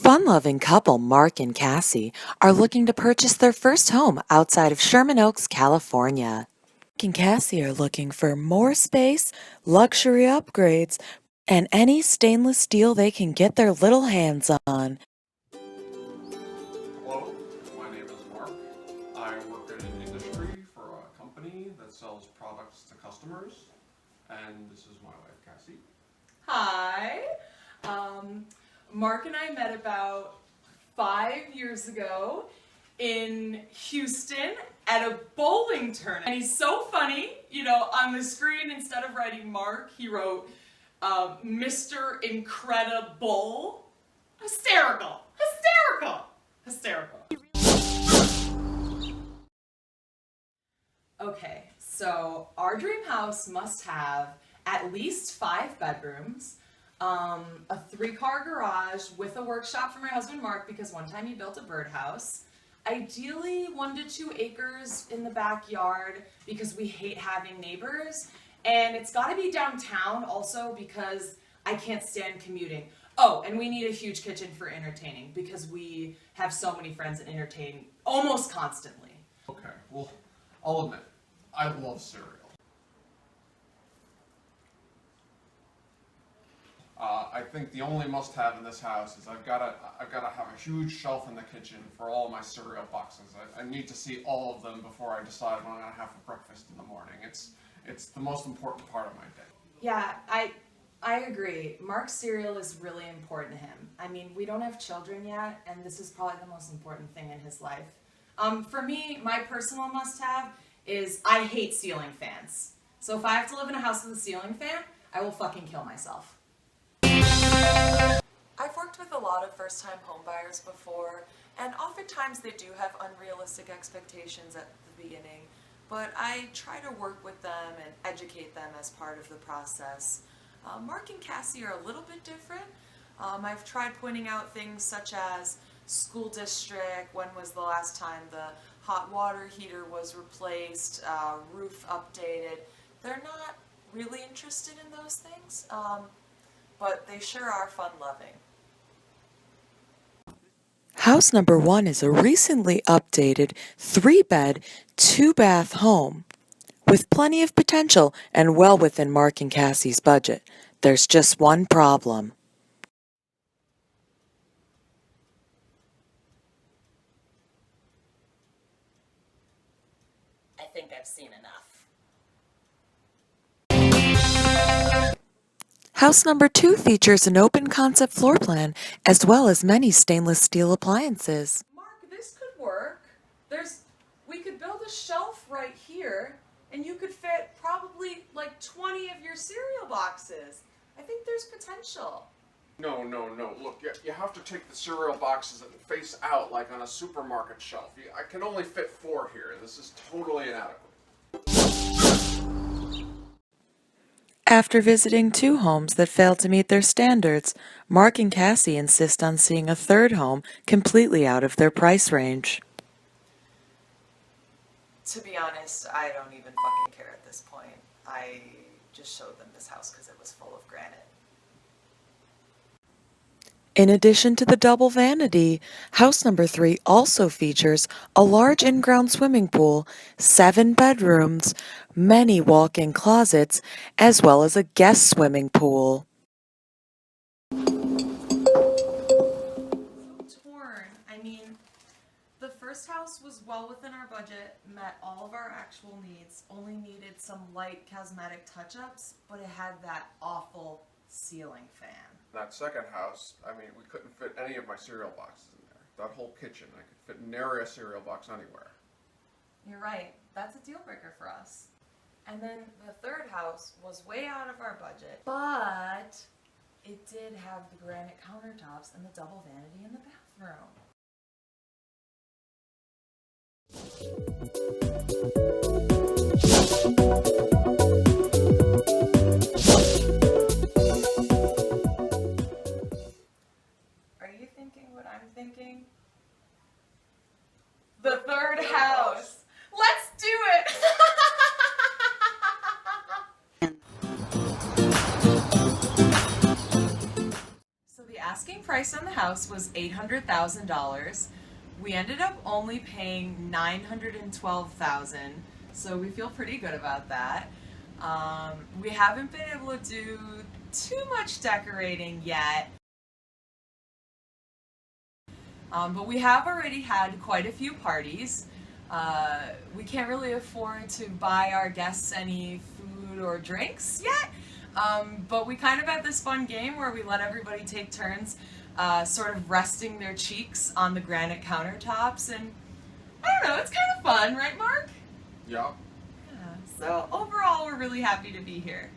Fun-loving couple Mark and Cassie are looking to purchase their first home outside of Sherman Oaks, California. Mark and Cassie are looking for more space, luxury upgrades, and any stainless steel they can get their little hands on. Hello, my name is Mark. I work in an industry for a company that sells products to customers, and this is my wife, Cassie. Hi. Mark and I met about 5 years ago in Houston at a bowling tournament. And he's so funny, you know, on the screen, instead of writing Mark, he wrote Mr. Incredible. Hysterical. Hysterical. Hysterical. Okay, so our dream house must have at least 5 bedrooms, a 3-car garage with a workshop for my husband Mark, because one time he built a birdhouse. Ideally 1 to 2 acres in the backyard because we hate having neighbors. And it's got to be downtown also because I can't stand commuting. Oh, and we need a huge kitchen for entertaining because we have so many friends that entertain almost constantly. Okay, well, I'll admit, I love cereal. I think the only must-have in this house is I've gotta have a huge shelf in the kitchen for all of my cereal boxes. I need to see all of them before I decide what I'm gonna have for breakfast in the morning. It's the most important part of my day. Yeah, I agree. Mark's cereal is really important to him. I mean, we don't have children yet, and this is probably the most important thing in his life. For me, my personal must-have is I hate ceiling fans. So if I have to live in a house with a ceiling fan, I will fucking kill myself. I've worked with a lot of first-time homebuyers before, and oftentimes they do have unrealistic expectations at the beginning, but I try to work with them and educate them as part of the process. Mark and Cassie are a little bit different. I've tried pointing out things such as school district, when was the last time the hot water heater was replaced, roof updated. They're not really interested in those things, but they sure are fun-loving. House number 1 is a recently updated 3-bed, 2-bath home with plenty of potential and well within Mark and Cassie's budget. There's just one problem. I think I've seen enough. House number 2 features an open concept floor plan as well as many stainless steel appliances. Mark, this could work. We could build a shelf right here, and you could fit probably like 20 of your cereal boxes. I think there's potential. No. Look, you have to take the cereal boxes and face out like on a supermarket shelf. I can only fit 4 here. This is totally inadequate. After visiting 2 homes that failed to meet their standards, Mark and Cassie insist on seeing a 3rd home completely out of their price range. To be honest, I don't even fucking care at this point. I just showed them this house because it was full of granite. In addition to the double vanity, house number 3 also features a large in-ground swimming pool, 7 bedrooms, many walk-in closets, as well as a guest swimming pool. So torn. I mean, the first house was well within our budget, met all of our actual needs, only needed some light cosmetic touch-ups, but it had that awful ceiling fan. That second house, I mean, we couldn't fit any of my cereal boxes in there. That whole kitchen, I could fit nary a cereal box anywhere. You're right. That's a deal breaker for us. And then the third house was way out of our budget, but it did have the granite countertops and the double vanity in the bathroom. Are you thinking what I'm thinking? The third house. Let's do it! So the asking asking price on the house was $800,000. We ended up only paying $912,000, so we feel pretty good about that. We haven't been able to do too much decorating yet, but we have already had quite a few parties. We can't really afford to buy our guests any food or drinks yet, but we kind of have this fun game where we let everybody take turns sort of resting their cheeks on the granite countertops, and I don't know, it's kind of fun, right, Mark? Yeah. Yeah, so overall we're really happy to be here.